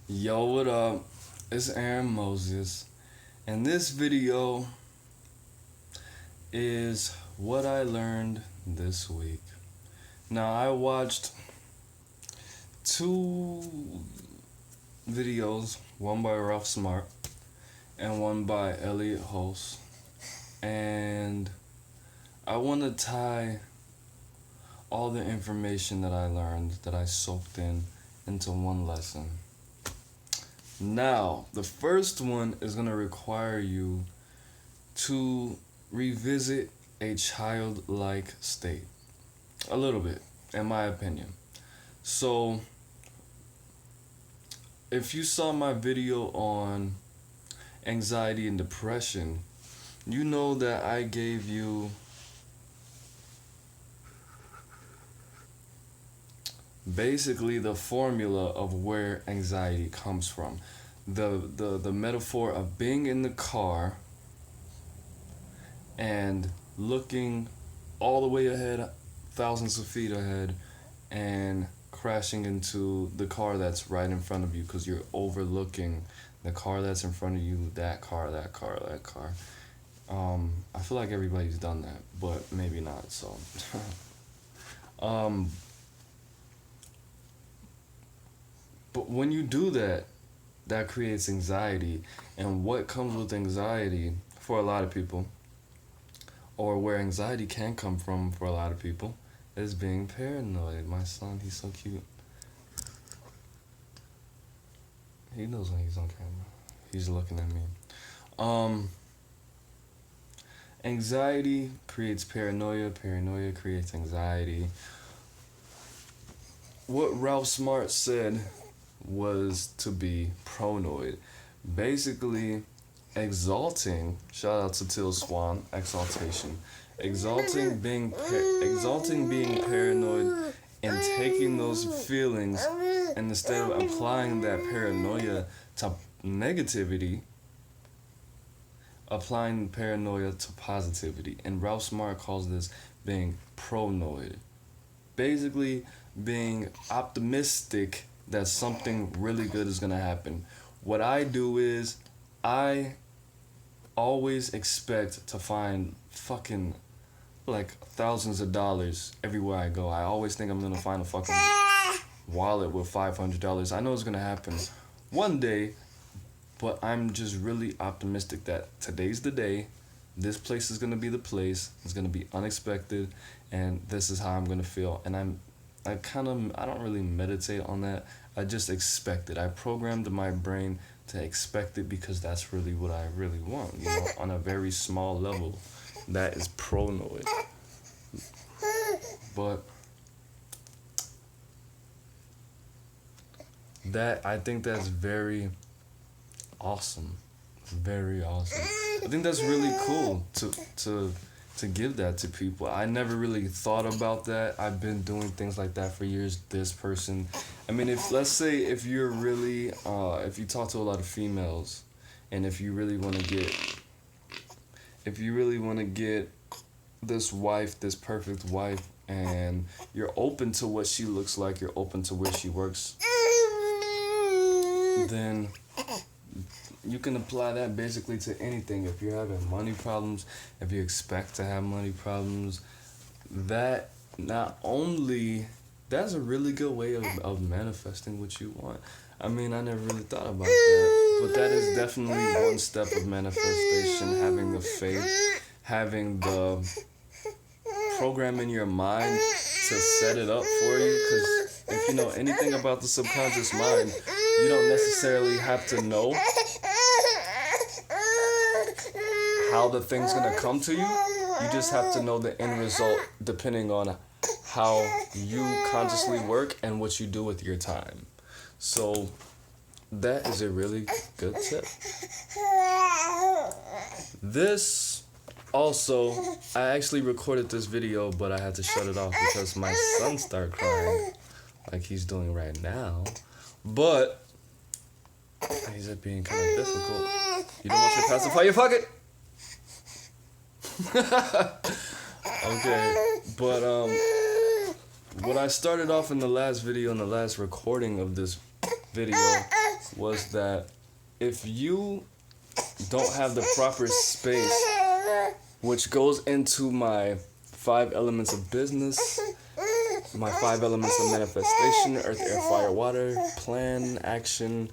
Yo, what up? It's AaroniMoses, and this video is what I learned this week. Now, I watched two videos, one by Ralph Smart and one by Elliot Hulse, and I want to tie all the information that I learned, that I soaked in, into one lesson. Now, the first one is going to require you to revisit a childlike state. A little bit, in my opinion. So, if you saw my video on anxiety and depression, you know that I gave you basically the formula of where anxiety comes from. The metaphor of being in the car and looking all the way ahead, thousands of feet ahead, and crashing into the car that's right in front of you because you're overlooking the car that's in front of you, that car. I feel like everybody's done that, but maybe not, so. But when you do that, that creates anxiety. And what comes with anxiety for a lot of people, or where anxiety can come from for a lot of people, is being paranoid. My son, he's so cute. He knows when he's on camera. He's looking at me. Anxiety creates paranoia. Paranoia creates anxiety. What Ralph Smart said was to be pronoid. Basically, exalting, shout out to Till Swan, exaltation. Exalting being paranoid and taking those feelings, and instead of applying that paranoia to negativity, applying paranoia to positivity. And Ralph Smart calls this being pronoid. Basically, being optimistic that something really good is gonna happen. What I do is I always expect to find fucking like thousands of dollars everywhere I go. I always think I'm gonna find a fucking wallet with $500. I know it's gonna happen one day, but I'm just really optimistic that today's the day. This place is gonna be the place. It's gonna be unexpected, and this is how I'm gonna feel. And I don't really meditate on that. I just expect it. I programmed my brain to expect it because that's really what I really want, on a very small level. That is pronoid. But I think that's very awesome. Very awesome. I think that's really cool to give that to people. I never really thought about that. I've been doing things like that for years. This person, I mean, if you're really, if you talk to a lot of females, and if you really want to get this wife, this perfect wife, and you're open to what she looks like, you're open to where she works, then you can apply that basically to anything. If you're having money problems, if you expect to have money problems, that's a really good way of manifesting what you want. I mean, I never really thought about that, but that is definitely one step of manifestation, having the faith, having the program in your mind to set it up for you, because if you know anything about the subconscious mind, you don't necessarily have to know how the thing's gonna come to you. You just have to know the end result depending on how you consciously work and what you do with your time. So that is a really good tip. This also, I actually recorded this video, but I had to shut it off because my son started crying like he's doing right now. But he's being kind of difficult. You don't want your pacifier, fuck it. Okay, but what I started off in the last video, in the last recording of this video, was that if you don't have the proper space, which goes into my 5 elements of business, my 5 elements of manifestation: earth, air, fire, water, plan, action,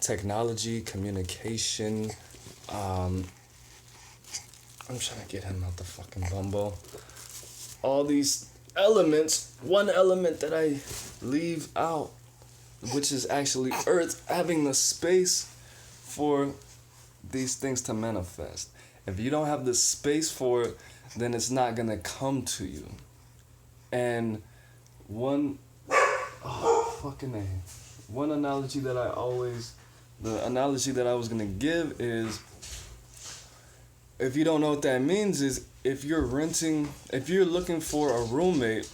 technology, communication. I'm trying to get him out the fucking bumbo. All these elements, one element that I leave out, which is actually earth, having the space for these things to manifest. If you don't have the space for it, then it's not gonna come to you. And one analogy that the analogy that I was gonna give is, if you don't know what that means, is if you're looking for a roommate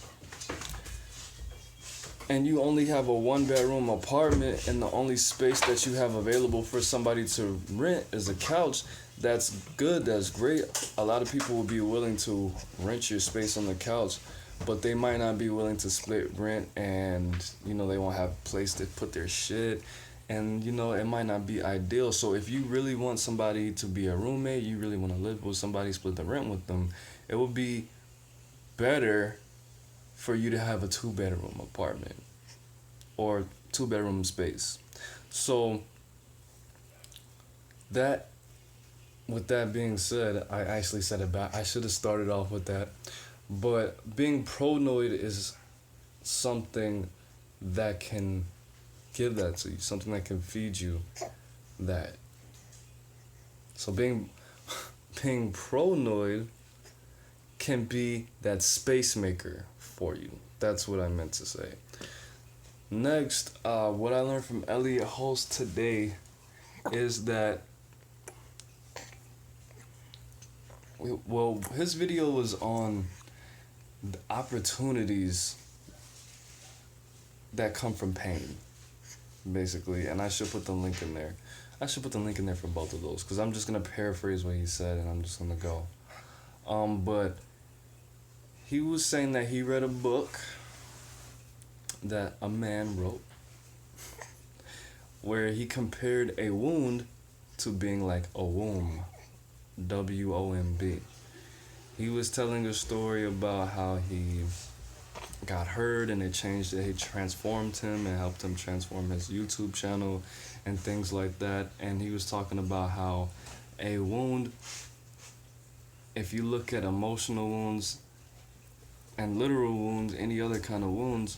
and you only have a 1-bedroom apartment and the only space that you have available for somebody to rent is a couch, that's good, that's great. A lot of people will be willing to rent your space on the couch, but they might not be willing to split rent, and they won't have a place to put their shit, and it might not be ideal. So if you really want somebody to be a roommate, you really want to live with somebody, split the rent with them, it would be better for you to have a 2-bedroom apartment or 2-bedroom space. So with that being said, I actually said it back. I should have started off with that. But being pronoid is something that can give that to you, something that can feed you that. So being pronoid can be that space maker for you. That's what I meant to say. Next, what I learned from Elliot Hulse today is that, his video was on the opportunities that come from pain, basically, and I should put the link in there. I should put the link in there for both of those, because I'm just going to paraphrase what he said, and I'm just going to go. But he was saying that he read a book that a man wrote where he compared a wound to being like a womb. WOMB. He was telling a story about how he got hurt and it transformed him and helped him transform his YouTube channel and things like that. And he was talking about how a wound, if you look at emotional wounds and literal wounds, any other kind of wounds,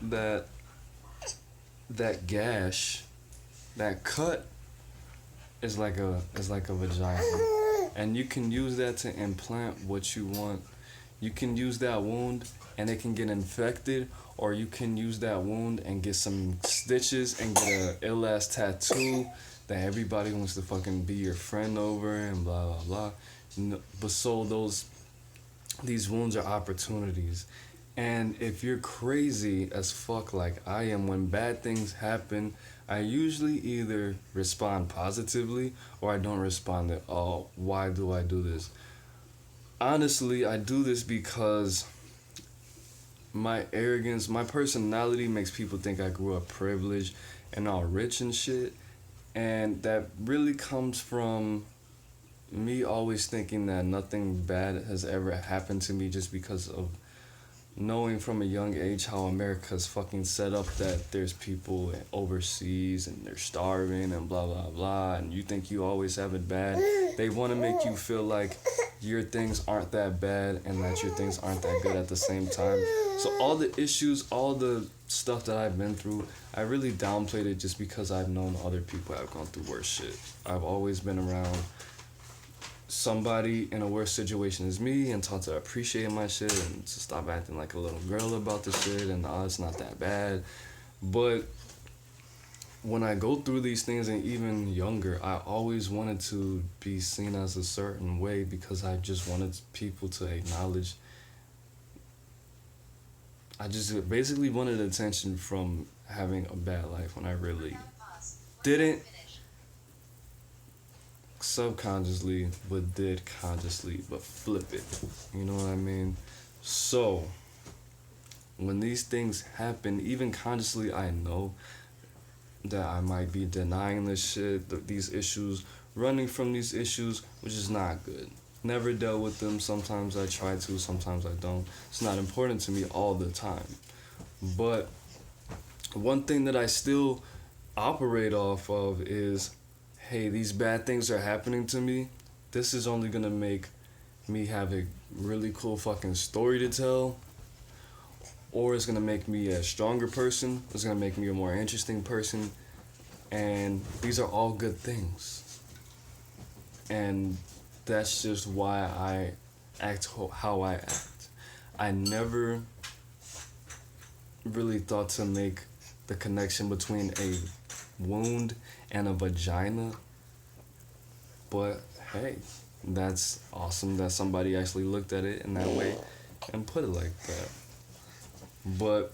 that gash, that cut is like a vagina. And you can use that to implant what you want. You can use that wound and it can get infected, or you can use that wound and get some stitches and get a ill-ass tattoo that everybody wants to fucking be your friend over and blah, blah, blah. But so these wounds are opportunities. And if you're crazy as fuck like I am, when bad things happen, I usually either respond positively or I don't respond at all. Why do I do this? Honestly, I do this because my arrogance, my personality makes people think I grew up privileged and all rich and shit. And that really comes from me always thinking that nothing bad has ever happened to me, just because of knowing from a young age how America's fucking set up, that there's people overseas and they're starving and blah, blah, blah, and you think you always have it bad. They want to make you feel like your things aren't that bad and that your things aren't that good at the same time. So all the issues, all the stuff that I've been through, I really downplayed it just because I've known other people have gone through worse shit. I've always been around somebody in a worse situation as me and taught to appreciate my shit and to stop acting like a little girl about the shit and it's not that bad. But when I go through these things, and even younger, I always wanted to be seen as a certain way because I just wanted people to acknowledge. I just basically wanted attention from having a bad life when I really didn't. Subconsciously, but did consciously, but flip it. You know what I mean? So when these things happen, even consciously, I know that I might be denying this shit, these issues, running from these issues, which is not good. Never dealt with them. Sometimes I try to, sometimes I don't. It's not important to me all the time. But one thing that I still operate off of is, hey, these bad things are happening to me. This is only gonna make me have a really cool fucking story to tell, or it's gonna make me a stronger person. It's gonna make me a more interesting person, and these are all good things. And that's just why I act how I act. I never really thought to make the connection between a wound and a vagina, but hey, that's awesome that somebody actually looked at it in that way and put it like that. But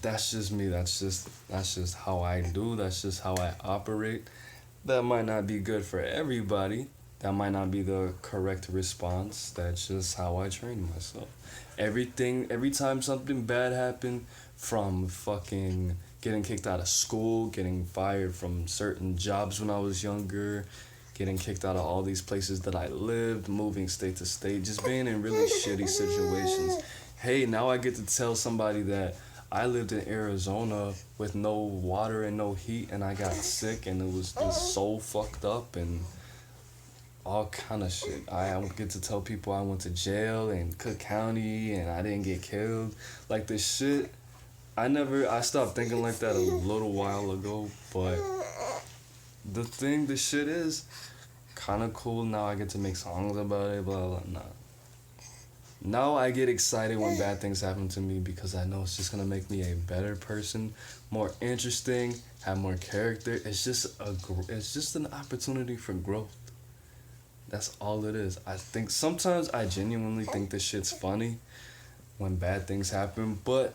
that's just me. That's just how I do. That's just how I operate. That might not be good for everybody. That might not be the correct response. That's just how I train myself. Every time something bad happened, from fucking getting kicked out of school, getting fired from certain jobs when I was younger, getting kicked out of all these places that I lived, moving state to state, just being in really shitty situations. Hey, now I get to tell somebody that I lived in Arizona with no water and no heat, and I got sick, and it was just so fucked up and all kind of shit. I get to tell people I went to jail in Cook County and I didn't get killed. Like this shit, I stopped thinking like that a little while ago, but the shit is kind of cool. Now I get to make songs about it, blah, blah, blah. Now I get excited when bad things happen to me because I know it's just gonna make me a better person, more interesting, have more character. It's just an opportunity for growth. That's all it is. I think sometimes I genuinely think this shit's funny when bad things happen, but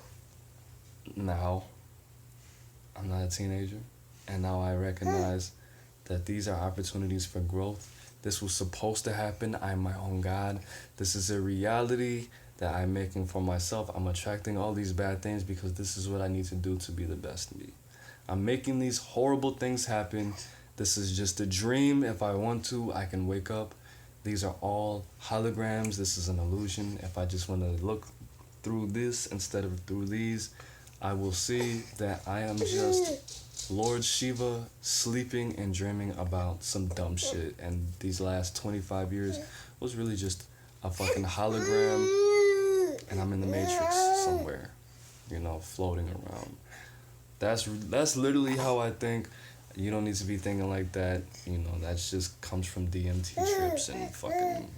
now I'm not a teenager, and now I recognize that these are opportunities for growth. This was supposed to happen. I'm my own God. This is a reality that I'm making for myself. I'm attracting all these bad things because this is what I need to do to be the best me. I'm making these horrible things happen. This is just a dream. If I want to, I can wake up. These are all holograms. This is an illusion. If I just want to look through this instead of through these, I will see that I am just Lord Shiva sleeping and dreaming about some dumb shit. And these last 25 years was really just a fucking hologram. And I'm in the Matrix somewhere, floating around. That's literally how I think. You don't need to be thinking like that. That just comes from DMT trips and fucking